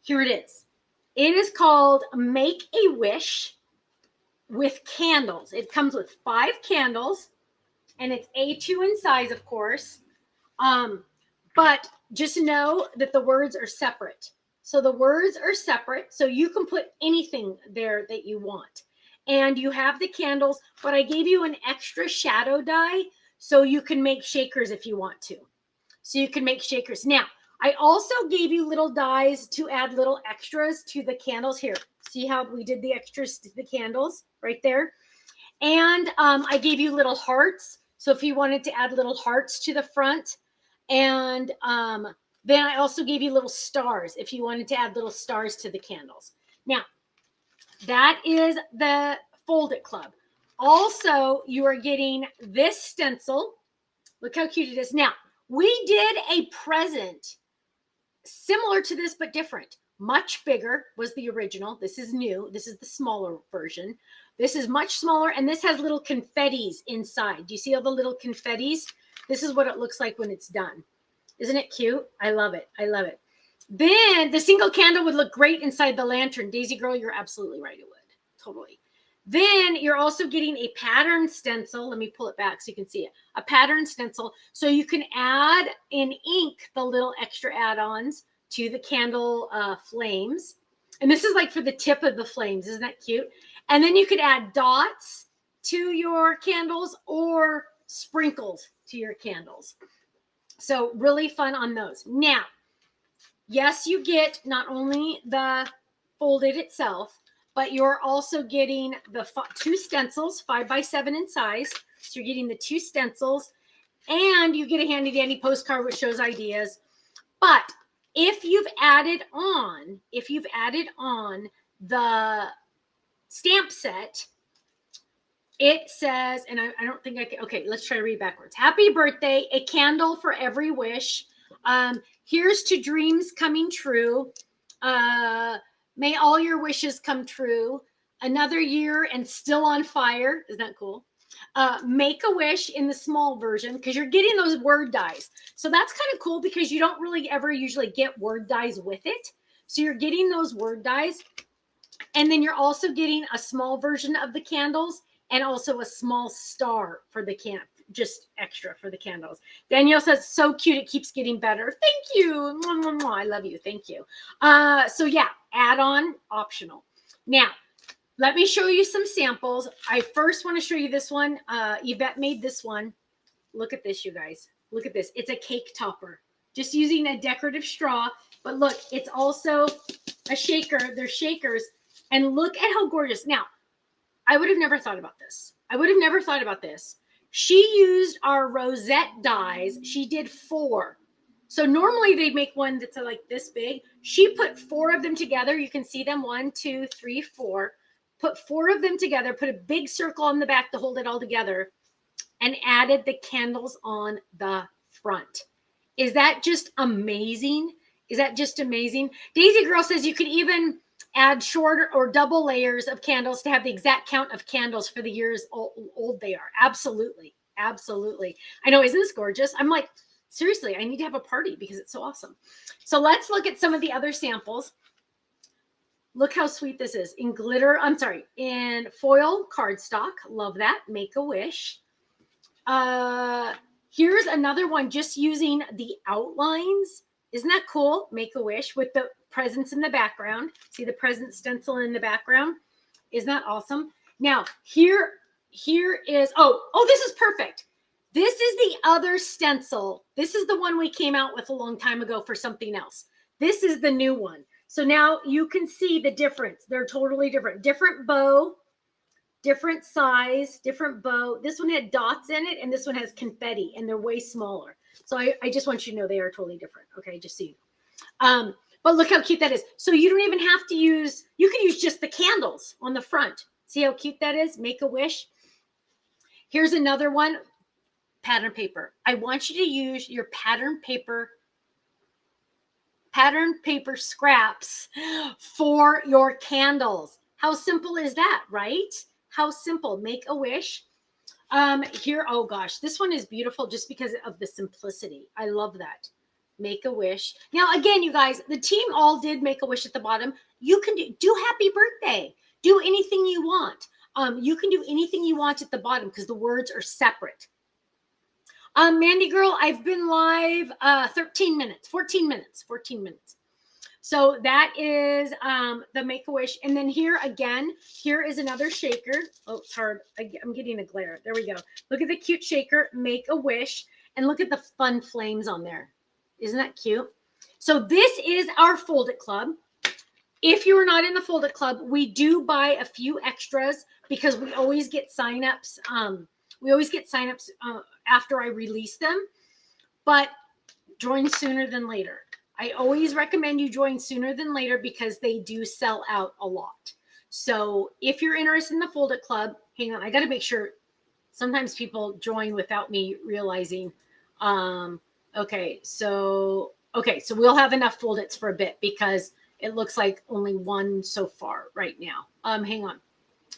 Here it is. It is called Make a Wish with candles. It comes with 5 candles, and it's A2 in size, of course. But just know that the words are separate. So the words are separate, so you can put anything there that you want. And you have the candles, but I gave you an extra shadow die so you can make shakers if you want to. So you can make shakers. Now, I also gave you little dies to add little extras to the candles. Here, see how we did the extras to the candles right there? And I gave you little hearts. So if you wanted to add little hearts to the front, and then I also gave you little stars if you wanted to add little stars to the candles. Now, that is the Fold It Club. Also, you are getting this stencil. Look how cute it is. Now, we did a present similar to this, but different. Much bigger was the original. This is new. This is the smaller version. This is much smaller, and this has little confettis inside. Do you see all the little confettis? This is what it looks like when it's done. Isn't it cute? I love it. I love it. Then the single candle would look great inside the lantern. Daisy Girl, you're absolutely right. It would. Totally. Then you're also getting a pattern stencil. Let me pull it back so you can see it. A pattern stencil. So you can add in ink the little extra add-ons to the candle flames. And this is like for the tip of the flames. Isn't that cute? And then you could add dots to your candles or sprinkles to your candles. So really fun on those. Now, yes, you get not only the folded itself, but you're also getting the 2 stencils, 5x7 in size. So you're getting the 2 stencils, and you get a handy dandy postcard which shows ideas. But if you've added on the stamp set, it says, and I don't think I can, okay, let's try to read backwards. Happy birthday, a candle for every wish. Here's to dreams coming true. May all your wishes come true. Another year and still on fire. Isn't that cool? Make a wish in the small version, because you're getting those word dies. So that's kind of cool because you don't really ever usually get word dies with it. So you're getting those word dies. And then you're also getting a small version of the candles and also a small star for the just extra for the candles. Danielle says, so cute. It keeps getting better. Thank you. Mwah, mwah, mwah. I love you. Thank you. So yeah, add-on optional. Now, let me show you some samples. I first want to show you this one. Yvette made this one. Look at this, you guys. Look at this. It's a cake topper. Just using a decorative straw. But look, it's also a shaker. They're shakers. And look at how gorgeous. Now, I would have never thought about this. She used our rosette dies. She did 4. So normally they make one that's like this big. She put 4 of them together. You can see them. 1, 2, 3, 4. Put 4 of them together. Put a big circle on the back to hold it all together. And added the candles on the front. Is that just amazing? Daisy Girl says you could even add shorter or double layers of candles to have the exact count of candles for the years old they are. Absolutely. Absolutely. I know. Isn't this gorgeous? I'm like, seriously, I need to have a party because it's so awesome. So let's look at some of the other samples. Look how sweet this is. In glitter, in foil cardstock. Love that. Make a wish. Here's another one just using the outlines. Isn't that cool? Make a wish with the presents in the background. See the present stencil in the background? Isn't that awesome? Now, here is, this is perfect. This is the other stencil. This is the one we came out with a long time ago for something else. This is the new one. So now you can see the difference. They're totally different. Different bow, different size, different bow. This one had dots in it, and this one has confetti, and they're way smaller. So I just want you to know they are totally different. Okay, just so you know. But look how cute that is. So you don't even have to use, you can use just the candles on the front. See how cute that is? Make a wish. Here's another one, pattern paper. I want you to use your pattern paper scraps for your candles. How simple is that, right? How simple. Make a wish. Here, oh gosh, this one is beautiful just because of the simplicity. I love that. Make a wish. Now, again, you guys, the team all did make a wish at the bottom. You can do happy birthday. Do anything you want. You can do anything you want at the bottom because the words are separate. Mandy girl, I've been live 13 minutes, 14 minutes. So that is the Make-A-Wish. And then here again, here is another shaker. Oh, it's hard. I'm getting a glare. There we go. Look at the cute shaker, Make-A-Wish. And look at the fun flames on there. Isn't that cute? So this is our Fold It Club. If you are not in the Fold It Club, we do buy a few extras because we always get signups. We always get signups after I release them, but join sooner than later. I always recommend you join sooner than later because they do sell out a lot. So if you're interested in the Fold It Club, hang on, I got to make sure. Sometimes people join without me realizing. Okay, so we'll have enough Fold Its for a bit because it looks like only one so far right now. Hang on.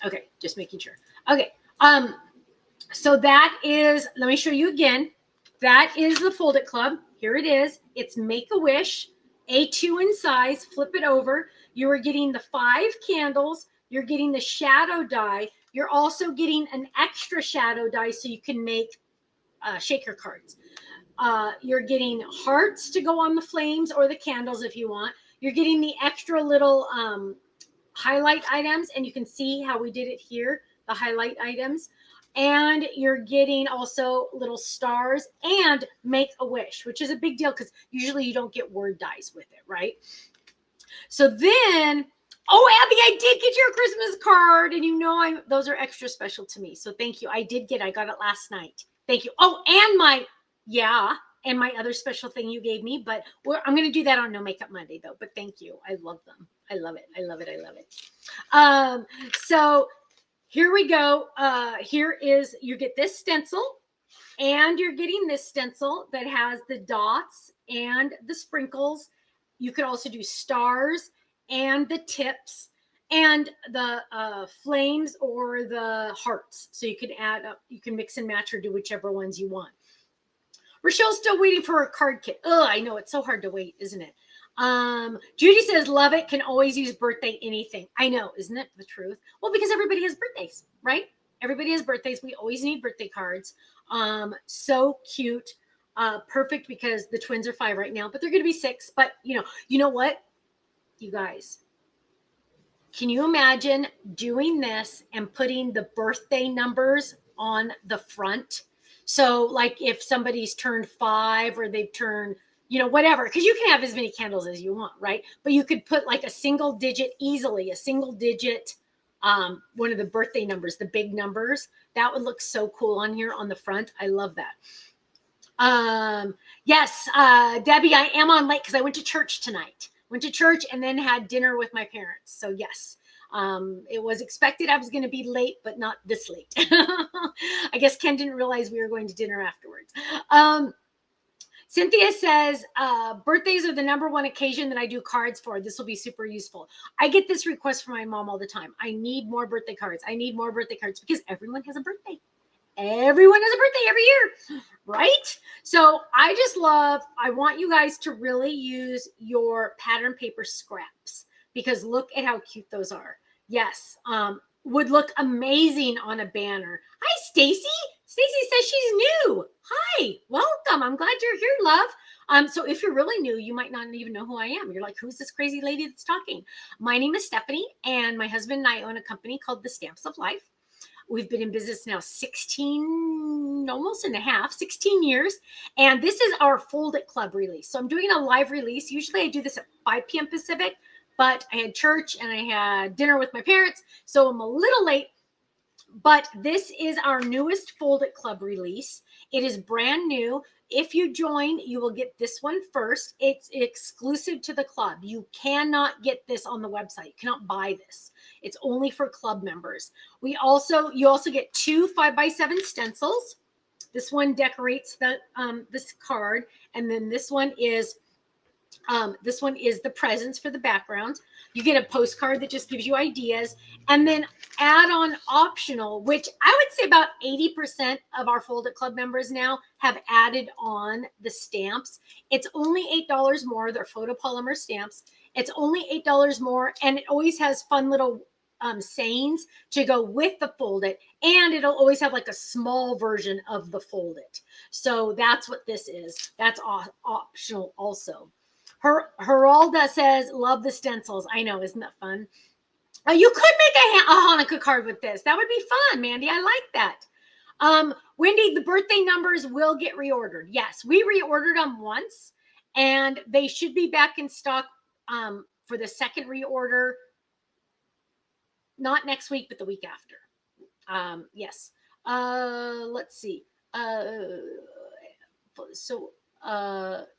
Okay, just making sure. Okay. So that is, let me show you again. That is the Fold It Club. Here it is. It's Make-A-Wish, A2 in size. Flip it over. You are getting the 5 candles. You're getting the shadow die. You're also getting an extra shadow die so you can make shaker cards. You're getting hearts to go on the flames or the candles if you want. You're getting the extra little highlight items, and you can see how we did it here, the highlight items. And you're getting also little stars and Make-A-Wish, which is a big deal because usually you don't get word dies with it, right? So then, oh, Abby, I did get your Christmas card, and you know those are extra special to me. So thank you. I got it last night. Thank you. Oh, and my other special thing you gave me, but I'm going to do that on No Makeup Monday though. But thank you. I love them. I love it. I love it. I love it. So here we go. Here is, you get this stencil, and you're getting this stencil that has the dots and the sprinkles. You could also do stars and the tips and the flames or the hearts. So you can add up, you can mix and match or do whichever ones you want. Rochelle's still waiting for her card kit. Oh, I know, it's so hard to wait, isn't it? Judy says, love it. Can always use birthday anything. I know, isn't it the truth? Well, because everybody has birthdays, right? Everybody has birthdays. We always need birthday cards. So cute. Perfect because the twins are 5 right now, but they're going to be 6. But you know what, you guys, can you imagine doing this and putting the birthday numbers on the front? So like if somebody's turned 5 or they've turned, whatever, because you can have as many candles as you want, right? But you could put like a single digit, one of the birthday numbers, the big numbers. That would look so cool on here on the front. I love that. Yes, Debbie, I am on late because I went to church tonight. Went to church and then had dinner with my parents. So yes, it was expected I was going to be late, but not this late. I guess Ken didn't realize we were going to dinner afterwards. Cynthia says, birthdays are the #1 occasion that I do cards for. This will be super useful. I get this request from my mom all the time. I need more birthday cards. I need more birthday cards because everyone has a birthday. Everyone has a birthday every year, right? So I want you guys to really use your pattern paper scraps because look at how cute those are. Yes, would look amazing on a banner. Hi, Stacy. Stacy says she's new. Hi, welcome. I'm glad you're here, love. So if you're really new, you might not even know who I am. You're like, who's this crazy lady that's talking? My name is Stephanie, and my husband and I own a company called The Stamps of Life. We've been in business now 16 years. And this is our Fold It Club release. So I'm doing a live release. Usually I do this at 5 p.m. Pacific, but I had church and I had dinner with my parents. So I'm a little late, but this is our newest Fold It Club release. It is brand new. If you join, you will get this one first. It's exclusive to the club. You cannot get this on the website. You cannot buy this. It's only for club members. You also get 2 5x7 stencils. This one decorates this card, and then this one is This one is the presents for the background. You get a postcard that just gives you ideas, and then add-on optional, which I would say about 80% of our Fold It Club members now have added on the stamps. It's only $8 more. They're photopolymer stamps. It's only $8 more, and it always has fun little sayings to go with the Fold It, and it'll always have like a small version of the Fold It. So that's what this is. That's optional also. Geralda says, love the stencils. I know, isn't that fun? You could make a Hanukkah card with this. That would be fun, Mandy. I like that. Wendy, the birthday numbers will get reordered. Yes, we reordered them once, and they should be back in stock for the second reorder. Not next week, but the week after. Yes. Let's see.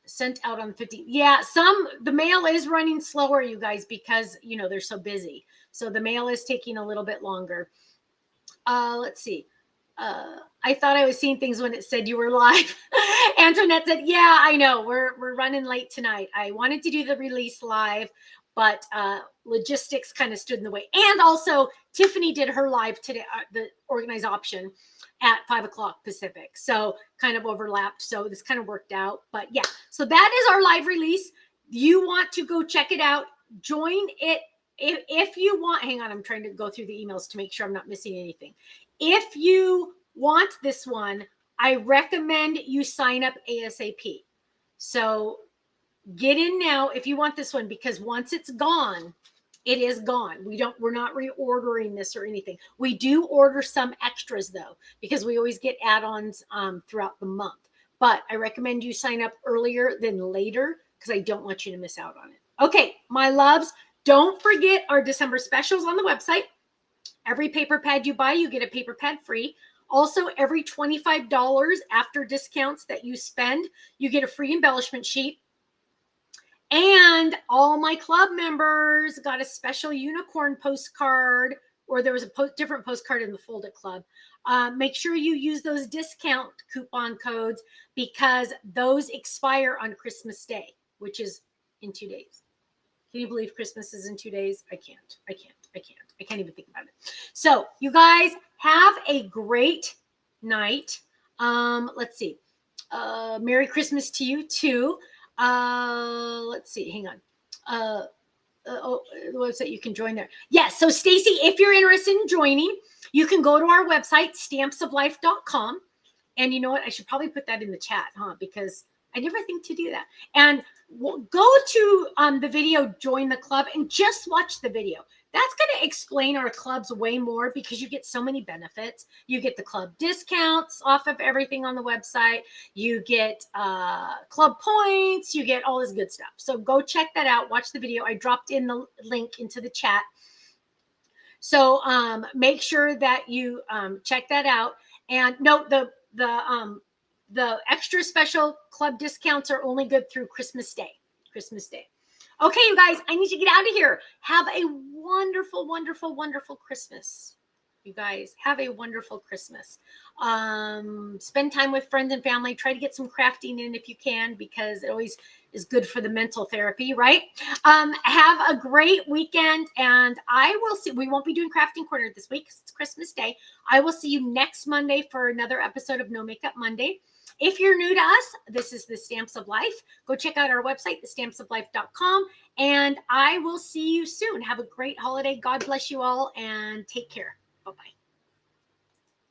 Sent out on the 15th. Yeah, the mail is running slower, you guys, because they're so busy. So the mail is taking a little bit longer. Let's see. I thought I was seeing things when it said you were live. Antoinette said, yeah, I know. We're running late tonight. I wanted to do the release live, but logistics kind of stood in the way. And also, Tiffany did her live today, the organized option, at 5 o'clock Pacific. So kind of overlapped. So this kind of worked out. But yeah, so that is our live release. You want to go check it out. Join it. If you want, hang on, I'm trying to go through the emails to make sure I'm not missing anything. If you want this one, I recommend you sign up ASAP. So get in now if you want this one, because once it's gone, it is gone. We're not reordering this or anything. We do order some extras though, because we always get add-ons throughout the month. But I recommend you sign up earlier than later, because I don't want you to miss out on it. Okay, my loves, don't forget our December specials on the website. Every paper pad you buy, you get a paper pad free. Also, every $25 after discounts that you spend, you get a free embellishment sheet. And all my club members got a special unicorn postcard, or there was a different postcard in the Fold It Club. Make sure you use those discount coupon codes, because those expire on Christmas Day, which is in 2 days. Can you believe Christmas is in 2 days? I can't even think about it. So you guys have a great night. Let's see. Merry Christmas to you too. Let's see. Hang on. The website, you can join there. Yes. So Stacy, if you're interested in joining, you can go to our website, stampsoflife.com. And you know what? I should probably put that in the chat, because I never think to do that. And go to the video, join the club, and just watch the video. That's going to explain our clubs way more, because you get so many benefits. You get the club discounts off of everything on the website. You get club points. You get all this good stuff. So go check that out. Watch the video. I dropped in the link into the chat. So make sure that you check that out. And note the extra special club discounts are only good through Christmas Day. Okay, you guys, I need to get out of here. Have a wonderful, wonderful, wonderful Christmas. You guys, have a wonderful Christmas. Spend time with friends and family. Try to get some crafting in if you can, because it always is good for the mental therapy, right? Have a great weekend, and I will see. We won't be doing Crafting Corner this week because it's Christmas Day. I will see you next Monday for another episode of No Makeup Monday. If you're new to us, this is the Stamps of Life. Go check out our website, thestampsoflife.com, and I will see you soon. Have a great holiday. God bless you all, and take care. Bye-bye.